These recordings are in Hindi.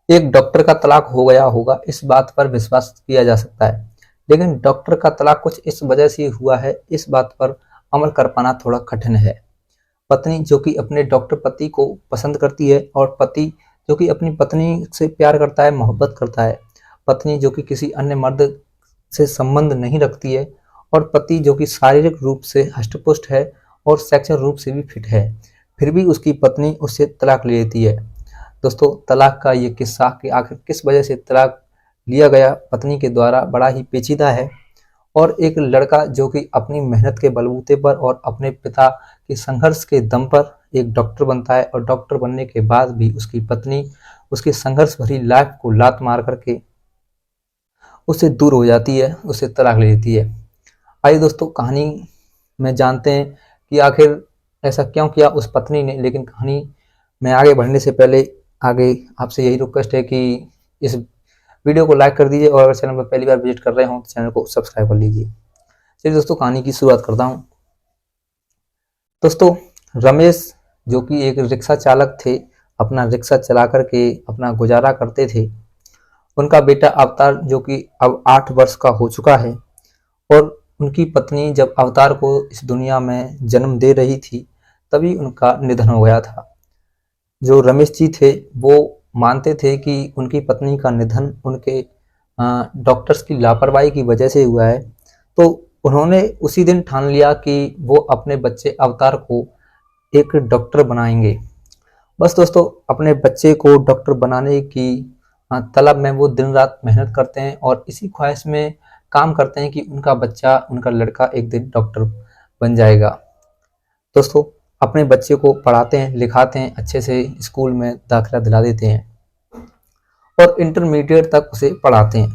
एक डॉक्टर का तलाक हो गया होगा इस बात पर विश्वास किया जा सकता है, लेकिन डॉक्टर का तलाक कुछ इस वजह से हुआ है, इस बात पर अमल कर पाना थोड़ा कठिन है। पत्नी जो कि अपने डॉक्टर पति को पसंद करती है और पति जो कि अपनी पत्नी से प्यार करता है, मोहब्बत करता है, पत्नी जो कि किसी अन्य मर्द से संबंध नहीं रखती है और पति जो कि शारीरिक रूप से हष्ट-पुष्ट है और सेक्सुअल रूप से भी फिट है, फिर भी उसकी पत्नी उससे तलाक ले लेती है। दोस्तों, तलाक का ये किस्सा कि आखिर किस वजह से तलाक लिया गया पत्नी के द्वारा बड़ा ही पेचीदा है। और एक लड़का जो कि अपनी मेहनत के बलबूते पर और अपने पिता के संघर्ष के दम पर एक डॉक्टर बनता है और डॉक्टर बनने के बाद भी उसकी पत्नी उसकी संघर्ष भरी लाइफ को लात मार करके उससे दूर हो जाती है, उससे तलाक ले लेती है। आइए दोस्तों, कहानी में जानते हैं कि आखिर ऐसा क्यों किया उस पत्नी ने। लेकिन कहानी में आगे बढ़ने से पहले आगे आपसे यही रिक्वेस्ट है कि इस वीडियो को लाइक कर दीजिए और अगर चैनल पर पहली बार विजिट कर रहे हो तो चैनल को सब्सक्राइब कर लीजिए। चलिए दोस्तों, कहानी की शुरुआत करता हूँ। दोस्तों, रमेश जो कि एक रिक्शा चालक थे, अपना रिक्शा चला करके अपना गुजारा करते थे। उनका बेटा अवतार जो कि अब 8 वर्ष का हो चुका है और उनकी पत्नी जब अवतार को इस दुनिया में जन्म दे रही थी तभी उनका निधन हो गया था। जो रमेश जी थे वो मानते थे कि उनकी पत्नी का निधन उनके डॉक्टर्स की लापरवाही की वजह से हुआ है, तो उन्होंने उसी दिन ठान लिया कि वो अपने बच्चे अवतार को एक डॉक्टर बनाएंगे। बस दोस्तों, अपने बच्चे को डॉक्टर बनाने की तलब में वो दिन रात मेहनत करते हैं और इसी ख्वाहिश में काम करते हैं कि उनका बच्चा, उनका लड़का एक दिन डॉक्टर बन जाएगा। दोस्तों, अपने बच्चे को पढ़ाते हैं, लिखाते हैं, अच्छे से स्कूल में दाखिला दिला देते हैं और इंटरमीडिएट तक उसे पढ़ाते हैं।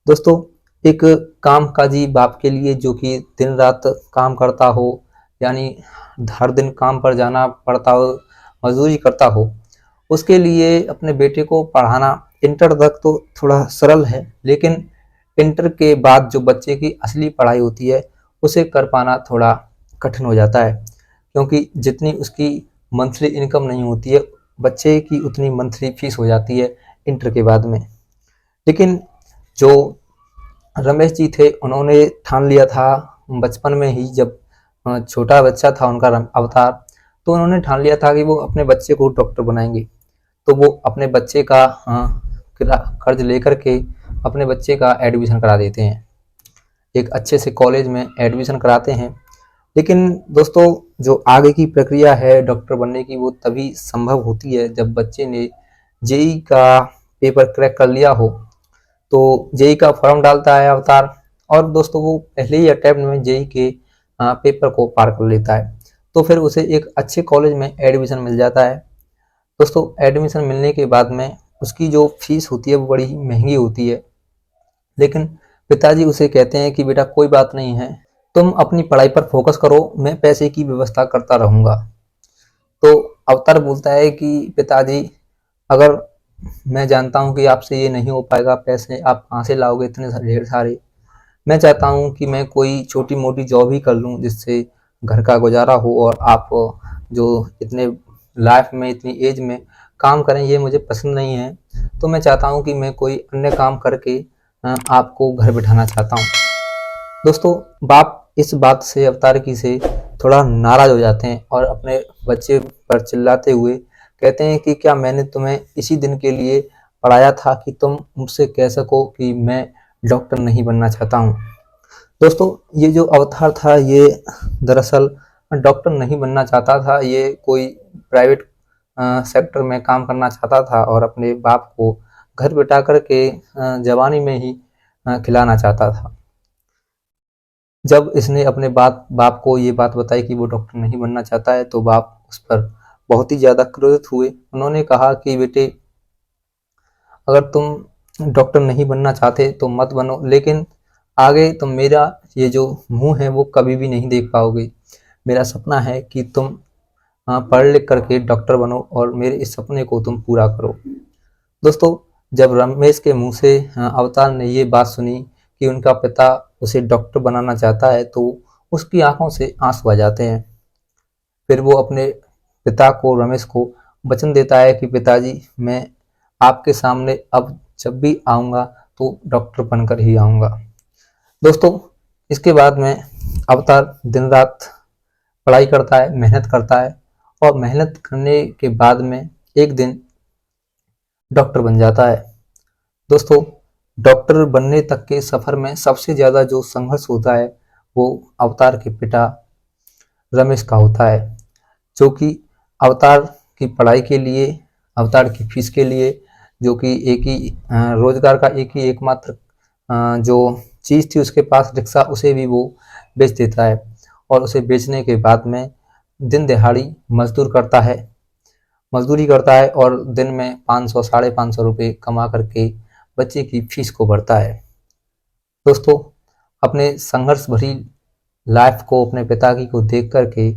दोस्तों, एक कामकाजी बाप के लिए जो कि दिन रात काम करता हो, यानी हर दिन काम पर जाना पड़ता हो, मजदूरी करता हो, उसके लिए अपने बेटे को पढ़ाना इंटर तक तो थोड़ा सरल है, लेकिन इंटर के बाद जो बच्चे की असली पढ़ाई होती है उसे कर पाना थोड़ा कठिन हो जाता है, क्योंकि जितनी उसकी मंथली इनकम नहीं होती है, बच्चे की उतनी मंथली फीस हो जाती है इंटर के बाद में। लेकिन जो रमेश जी थे उन्होंने ठान लिया था बचपन में ही, जब छोटा बच्चा था उनका अवतार, तो उन्होंने ठान लिया था कि वो अपने बच्चे को डॉक्टर बनाएंगे। तो वो अपने बच्चे का कर्ज लेकर के अपने बच्चे का एडमिशन करा देते हैं, एक अच्छे से कॉलेज में एडमिशन कराते हैं। लेकिन दोस्तों, जो आगे की प्रक्रिया है डॉक्टर बनने की वो तभी संभव होती है जब बच्चे ने जेई का पेपर क्रैक कर लिया हो। तो जेई का फॉर्म डालता है अवतार और दोस्तों वो पहले ही अटेम्प्ट में जेई के पेपर को पार कर लेता है, तो फिर उसे एक अच्छे कॉलेज में एडमिशन मिल जाता है। दोस्तों, एडमिशन मिलने के बाद में उसकी जो फीस होती है वो बड़ी महंगी होती है, लेकिन पिताजी उसे कहते हैं कि बेटा कोई बात नहीं है, तुम अपनी पढ़ाई पर फोकस करो, मैं पैसे की व्यवस्था करता रहूँगा। तो अवतार बोलता है कि पिताजी, अगर मैं जानता हूँ कि आपसे ये नहीं हो पाएगा, पैसे आप कहाँ से लाओगे इतने ढेर सारे, मैं चाहता हूँ कि मैं कोई छोटी मोटी जॉब ही कर लूँ जिससे घर का गुजारा हो और आप जो इतने लाइफ में इतनी एज में काम करें ये मुझे पसंद नहीं है। तो मैं चाहता हूँ कि मैं कोई अन्य काम करके आपको घर बिठाना चाहता हूँ। दोस्तों, बाप इस बात से अवतार की से थोड़ा नाराज हो जाते हैं और अपने बच्चे पर चिल्लाते हुए कहते हैं कि क्या मैंने तुम्हें इसी दिन के लिए पढ़ाया था कि तुम मुझसे कह सको कि मैं डॉक्टर नहीं बनना चाहता हूँ। दोस्तों, ये जो अवतार था ये दरअसल डॉक्टर नहीं बनना चाहता था, ये कोई प्राइवेट सेक्टर में काम करना चाहता था और अपने बाप को घर बिठा करके जवानी में ही खिलाना चाहता था। जब इसने अपने बाप को ये बात बताई कि वो डॉक्टर नहीं बनना चाहता है, तो बाप उस पर बहुत ही ज़्यादा क्रोधित हुए। उन्होंने कहा कि बेटे, अगर तुम डॉक्टर नहीं बनना चाहते तो मत बनो, लेकिन आगे तुम मेरा ये जो मुंह है वो कभी भी नहीं देख पाओगे। मेरा सपना है कि तुम पढ़ लिख करके डॉक्टर बनो और मेरे इस सपने को तुम पूरा करो। दोस्तों, जब रमेश के मुंह से अवतार ने ये बात सुनी कि उनका पिता उसे डॉक्टर बनाना चाहता है, तो उसकी आंखों से आंसू आ जाते हैं। फिर वो अपने पिता को, रमेश को वचन देता है कि पिताजी, मैं आपके सामने अब जब भी आऊँगा तो डॉक्टर बनकर ही आऊँगा। दोस्तों, इसके बाद में अवतार दिन रात पढ़ाई करता है, मेहनत करता है और मेहनत करने के बाद में एक दिन डॉक्टर बन जाता है। दोस्तों, डॉक्टर बनने तक के सफ़र में सबसे ज़्यादा जो संघर्ष होता है वो अवतार के पिता रमेश का होता है, जो कि अवतार की पढ़ाई के लिए, अवतार की फीस के लिए, जो कि एक ही रोजगार का एक ही एकमात्र जो चीज़ थी उसके पास रिक्शा, उसे भी वो बेच देता है और उसे बेचने के बाद में दिन दिहाड़ी मजदूरी करता है और दिन में 500 साढ़े 500 रुपये कमा करके बच्चे की फीस को भरता है। दोस्तों, अपने संघर्ष भरी लाइफ को, अपने पिताजी को देख करके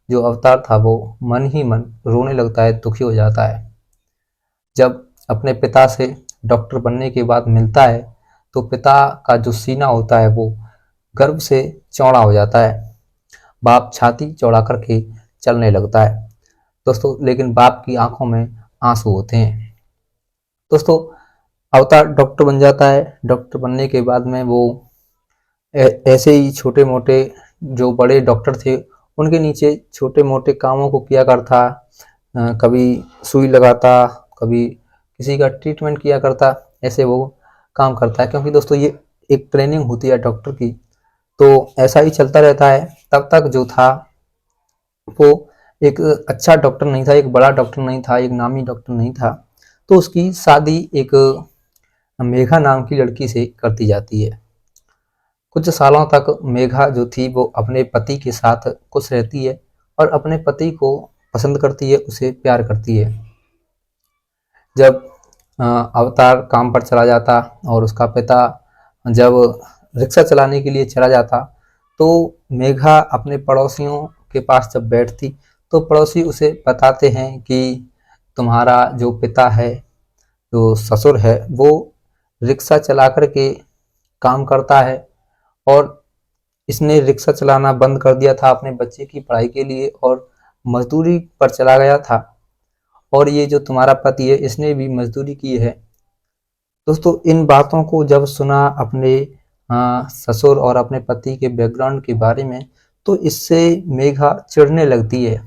जो अवतार था वो मन ही मन रोने लगता है, दुखी हो जाता है। जब अपने पिता से डॉक्टर बनने के बाद मिलता है तो पिता का जो सीना होता है वो गर्व से चौड़ा हो जाता है। बाप छाती चौड़ा करके चलने लगता है। दोस्तों, लेकिन बाप की आंखों में आंसू होते हैं। दोस्तों, अवतार डॉक्टर बन जाता है। डॉक्टर बनने के बाद में वो ऐसे ही छोटे मोटे जो बड़े डॉक्टर थे उनके नीचे छोटे मोटे कामों को किया करता, कभी सुई लगाता, कभी किसी का ट्रीटमेंट किया करता, ऐसे वो काम करता है। क्योंकि दोस्तों ये एक ट्रेनिंग होती है डॉक्टर की, तो ऐसा ही चलता रहता है। तब तक जो था वो एक अच्छा डॉक्टर नहीं था, एक बड़ा डॉक्टर नहीं था, एक नामी डॉक्टर नहीं था। तो उसकी शादी एक मेघा नाम की लड़की से करती जाती है। कुछ सालों तक मेघा जो थी वो अपने पति के साथ खुश रहती है और अपने पति को पसंद करती है, उसे प्यार करती है। जब अवतार काम पर चला जाता और उसका पिता जब रिक्शा चलाने के लिए चला जाता तो मेघा अपने पड़ोसियों के पास जब बैठती तो पड़ोसी उसे बताते हैं कि तुम्हारा जो पिता है, जो ससुर है, वो रिक्शा चला कर के काम करता है और इसने रिक्शा चलाना बंद कर दिया था अपने बच्चे की पढ़ाई के लिए और मजदूरी पर चला गया था। और ये जो तुम्हारा पति है इसने भी मजदूरी की है। दोस्तों, इन बातों को जब सुना अपने ससुर और अपने पति के बैकग्राउंड के बारे में तो इससे मेघा चिढ़ने लगती है।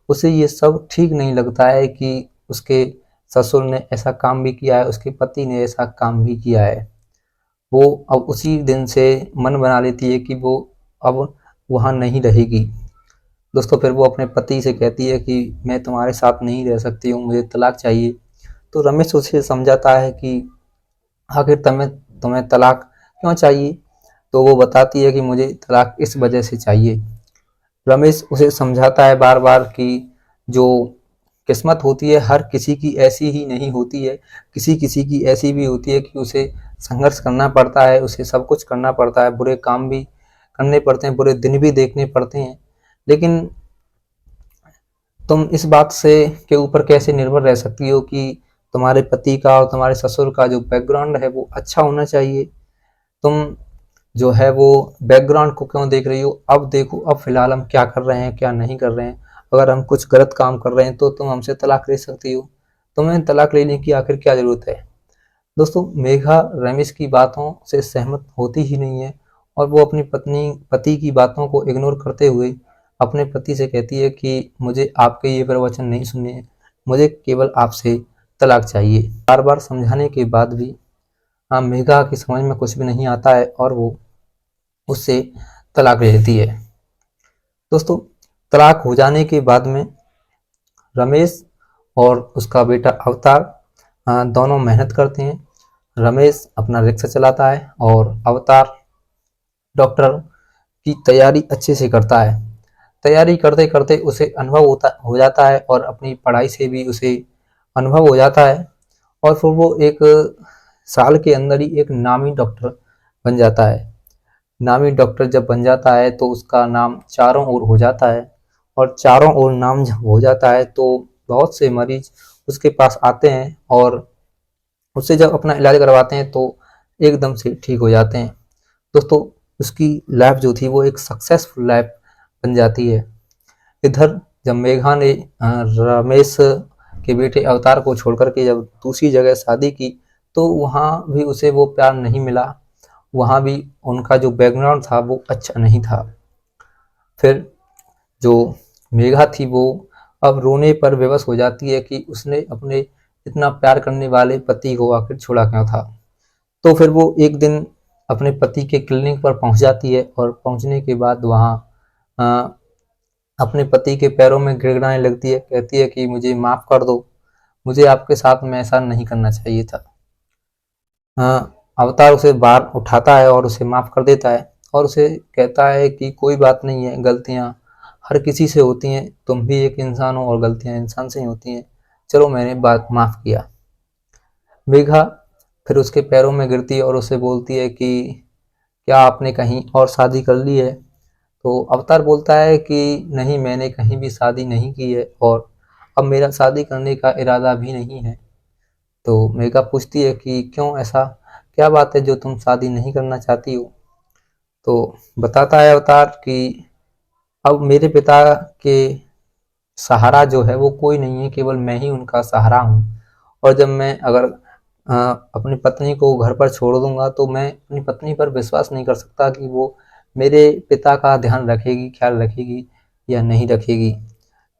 उसे ये सब ठीक नहीं लगता है कि उसके ससुर ने ऐसा काम भी किया है, उसके पति ने ऐसा काम भी किया है। वो अब उसी दिन से मन बना लेती है कि वो अब वहाँ नहीं रहेगी। दोस्तों, फिर वो अपने पति से कहती है कि मैं तुम्हारे साथ नहीं रह सकती हूँ, मुझे तलाक चाहिए। तो रमेश उसे समझाता है कि आखिर तुम्हें तलाक क्यों चाहिए। तो वो बताती है कि मुझे तलाक इस वजह से चाहिए। रमेश उसे समझाता है बार बार कि जो किस्मत होती है हर किसी की ऐसी ही नहीं होती है, किसी किसी की ऐसी भी होती है कि उसे संघर्ष करना पड़ता है, उसे सब कुछ करना पड़ता है, बुरे काम भी करने पड़ते हैं, बुरे दिन भी देखने पड़ते हैं। लेकिन तुम इस बात से के ऊपर कैसे निर्भर रह सकती हो कि तुम्हारे पति का और तुम्हारे ससुर का जो बैकग्राउंड है वो अच्छा होना चाहिए। तुम जो है वो बैकग्राउंड को क्यों देख रही हो। अब देखो, अब फिलहाल हम क्या कर रहे हैं क्या नहीं कर रहे हैं। अगर हम कुछ गलत काम कर रहे हैं तो तुम हमसे तलाक ले सकती हो। तुम्हें तलाक लेने की आखिर क्या जरूरत है। दोस्तों, मेघा रमेश की बातों से सहमत होती ही नहीं है और वो अपनी पति की बातों को इग्नोर करते हुए अपने पति से कहती है कि मुझे आपके ये प्रवचन नहीं सुनने, मुझे केवल आपसे तलाक चाहिए। बार बार समझाने के बाद भी मेघा की समझ में कुछ भी नहीं आता है और वो उससे तलाक ले लेती है। दोस्तों, तलाक हो जाने के बाद में रमेश और उसका बेटा अवतार दोनों मेहनत करते हैं। रमेश अपना रिक्शा चलाता है और अवतार डॉक्टर की तैयारी अच्छे से करता है। तैयारी करते करते उसे अनुभव हो जाता है और अपनी पढ़ाई से भी उसे अनुभव हो जाता है और फिर वो एक साल के अंदर ही एक नामी डॉक्टर बन जाता है। नामी डॉक्टर जब बन जाता है तो उसका नाम चारों ओर हो जाता है और चारों ओर नाम जब हो जाता है तो बहुत से मरीज उसके पास आते हैं और उससे जब अपना इलाज करवाते हैं तो एकदम से ठीक हो जाते हैं। दोस्तों, उसकी लाइफ जो थी वो एक सक्सेसफुल लाइफ बन जाती है। इधर जब मेघा ने रमेश के बेटे अवतार को छोड़कर के जब दूसरी जगह शादी की तो वहाँ भी उसे वो प्यार नहीं मिला, वहाँ भी उनका जो बैकग्राउंड था वो अच्छा नहीं था। फिर जो मेघा थी वो अब रोने पर विवश हो जाती है कि उसने अपने इतना प्यार करने वाले पति को आखिर छोड़ा क्यों था। तो फिर वो एक दिन अपने पति के क्लिनिक पर पहुंच जाती है और पहुंचने के बाद वहाँ अपने पति के पैरों में गिड़गिड़ाने लगती है, कहती है कि मुझे माफ़ कर दो, मुझे आपके साथ में ऐसा नहीं करना चाहिए था। अवतार उसे बाहर उठाता है और उसे माफ़ कर देता है और उसे कहता है कि कोई बात नहीं है, गलतियाँ हर किसी से होती हैं, तुम भी एक इंसान हो और गलतियाँ इंसान से ही होती हैं, चलो मैंने बात माफ़ किया। मेघा फिर उसके पैरों में गिरती है और उसे बोलती है कि क्या आपने कहीं और शादी कर ली है। तो अवतार बोलता है कि नहीं, मैंने कहीं भी शादी नहीं की है और अब मेरा शादी करने का इरादा भी नहीं है। तो मेघा पूछती है कि क्यों, ऐसा क्या बात है जो तुम शादी नहीं करना चाहती हो। तो बताता है अवतार कि अब मेरे पिता के सहारा जो है वो कोई नहीं है, केवल मैं ही उनका सहारा हूँ। और जब मैं अगर अपनी पत्नी को घर पर छोड़ दूंगा तो मैं अपनी पत्नी पर विश्वास नहीं कर सकता कि वो मेरे पिता का ध्यान रखेगी, ख्याल रखेगी या नहीं रखेगी।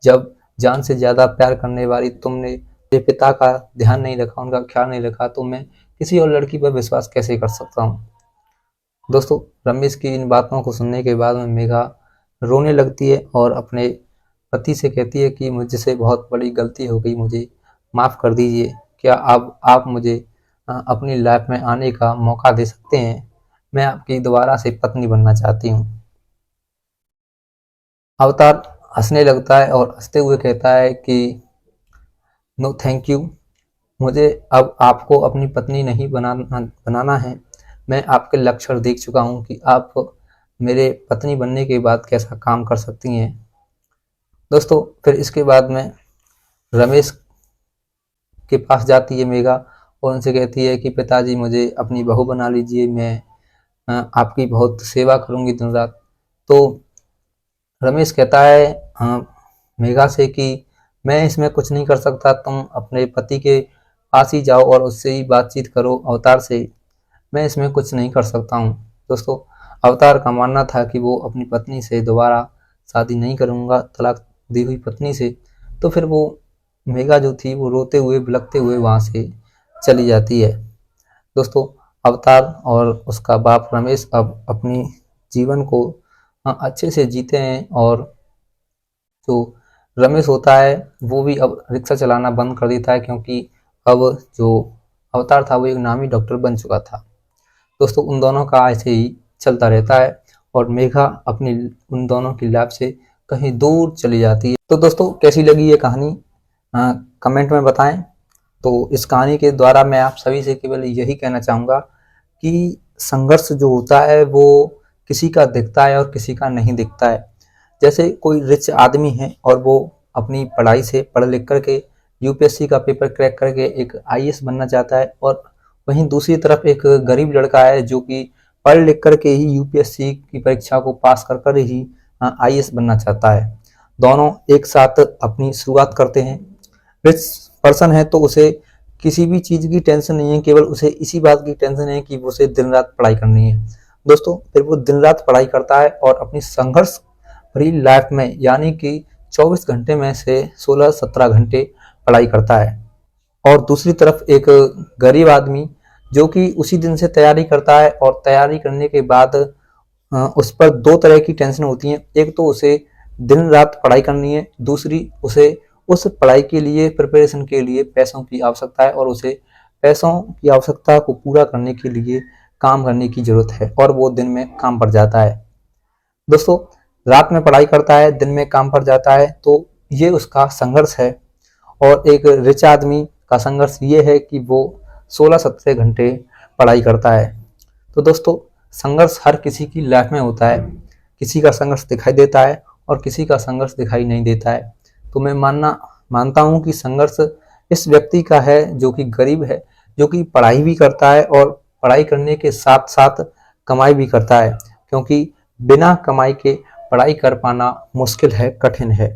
जब जान से ज़्यादा प्यार करने वाली तुमने मेरे पिता का ध्यान नहीं रखा, उनका ख्याल नहीं रखा, तो मैं किसी और लड़की पर विश्वास कैसे कर सकता हूँ। दोस्तों, रमेश की इन बातों को सुनने के बाद में मेघा रोने लगती है और अपने पति से कहती है कि मुझसे बहुत बड़ी गलती हो गई, मुझे माफ़ कर दीजिए। क्या आप मुझे अपनी लाइफ में आने का मौका दे सकते हैं? मैं आपकी दोबारा से पत्नी बनना चाहती हूँ। अवतार हंसने लगता है और हंसते हुए कहता है कि नो थैंक यू, मुझे अब आपको अपनी पत्नी नहीं बनाना है। मैं आपके लक्षण देख चुका हूँ कि आप मेरे पत्नी बनने के बाद कैसा काम कर सकती हैं। दोस्तों, फिर इसके बाद में रमेश के पास जाती है मेघा और उनसे कहती है कि पिताजी मुझे अपनी बहू बना लीजिए, मैं आपकी बहुत सेवा करूँगी दिन रात। तो रमेश कहता है मेघा से कि मैं इसमें कुछ नहीं कर सकता, तुम अपने पति के पास ही जाओ और उससे ही बातचीत करो अवतार से, मैं इसमें कुछ नहीं कर सकता हूँ। दोस्तों, अवतार का मानना था कि वो अपनी पत्नी से दोबारा शादी नहीं करूँगा, तलाक दी हुई पत्नी से। तो फिर वो मेघा जो थी वो रोते हुए बिलखते हुए वहाँ से चली जाती है। दोस्तों, अवतार और उसका बाप रमेश अब अपनी जीवन को अच्छे से जीते हैं और जो रमेश होता है वो भी अब रिक्शा चलाना बंद कर देता है, क्योंकि अब जो अवतार था वो एक नामी डॉक्टर बन चुका था। दोस्तों, उन दोनों का ऐसे ही चलता रहता है और मेघा अपनी उन दोनों की लाइफ से कहीं दूर चली जाती है। तो दोस्तों, कैसी लगी ये कहानी कमेंट में बताएं। तो इस कहानी के द्वारा मैं आप सभी से केवल यही कहना चाहूँगा कि संघर्ष जो होता है वो किसी का दिखता है और किसी का नहीं दिखता है। जैसे कोई रिच आदमी है और वो अपनी पढ़ाई से पढ़ लिख करके यूपीएससी का पेपर क्रैक करके एक आईएएस बनना चाहता है, और वहीं दूसरी तरफ एक गरीब लड़का है जो कि पढ़ लिख करके ही यूपीएससी की परीक्षा को पास कर कर ही आईएएस बनना चाहता है। दोनों एक साथ अपनी शुरुआत करते हैं। रिच पर्सन है तो उसे किसी भी चीज़ की टेंशन नहीं है, केवल उसे इसी बात की टेंशन है कि उसे दिन रात पढ़ाई करनी है। दोस्तों, फिर वो दिन रात पढ़ाई करता है और अपनी संघर्ष भरी लाइफ में यानी कि 24 घंटे में से 16-17 घंटे पढ़ाई करता है। और दूसरी तरफ एक गरीब आदमी जो कि उसी दिन से तैयारी करता है और तैयारी करने के बाद उस पर दो तरह की टेंशन होती हैं। एक तो उसे दिन रात पढ़ाई करनी है, दूसरी उसे उस पढ़ाई के लिए प्रिपरेशन के लिए पैसों की आवश्यकता है और उसे पैसों की आवश्यकता को पूरा करने के लिए काम करने की जरूरत है और वो दिन में काम पर जाता है। दोस्तों, रात में पढ़ाई करता है, दिन में काम पर जाता है, तो ये उसका संघर्ष है। और एक रिच आदमी का संघर्ष ये है कि वो 16-17 घंटे पढ़ाई करता है। तो दोस्तों, संघर्ष हर किसी की लाइफ में होता है, किसी का संघर्ष दिखाई देता है और किसी का संघर्ष दिखाई नहीं देता है। तो मैं मानता हूँ कि संघर्ष इस व्यक्ति का है जो कि गरीब है, जो कि पढ़ाई भी करता है और पढ़ाई करने के साथ साथ कमाई भी करता है, क्योंकि बिना कमाई के पढ़ाई कर पाना मुश्किल है, कठिन है।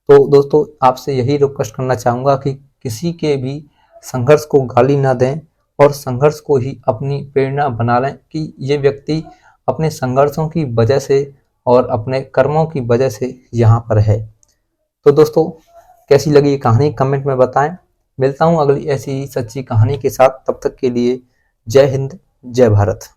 तो दोस्तों आपसे यही रिक्वेस्ट करना चाहूँगा कि किसी के भी संघर्ष को गाली ना दें और संघर्ष को ही अपनी प्रेरणा बना लें कि ये व्यक्ति अपने संघर्षों की वजह से और अपने कर्मों की वजह से यहाँ पर है। तो दोस्तों कैसी लगी ये कहानी कमेंट में बताएं। मिलता हूँ अगली ऐसी ही सच्ची कहानी के साथ, तब तक के लिए जय हिंद जय भारत।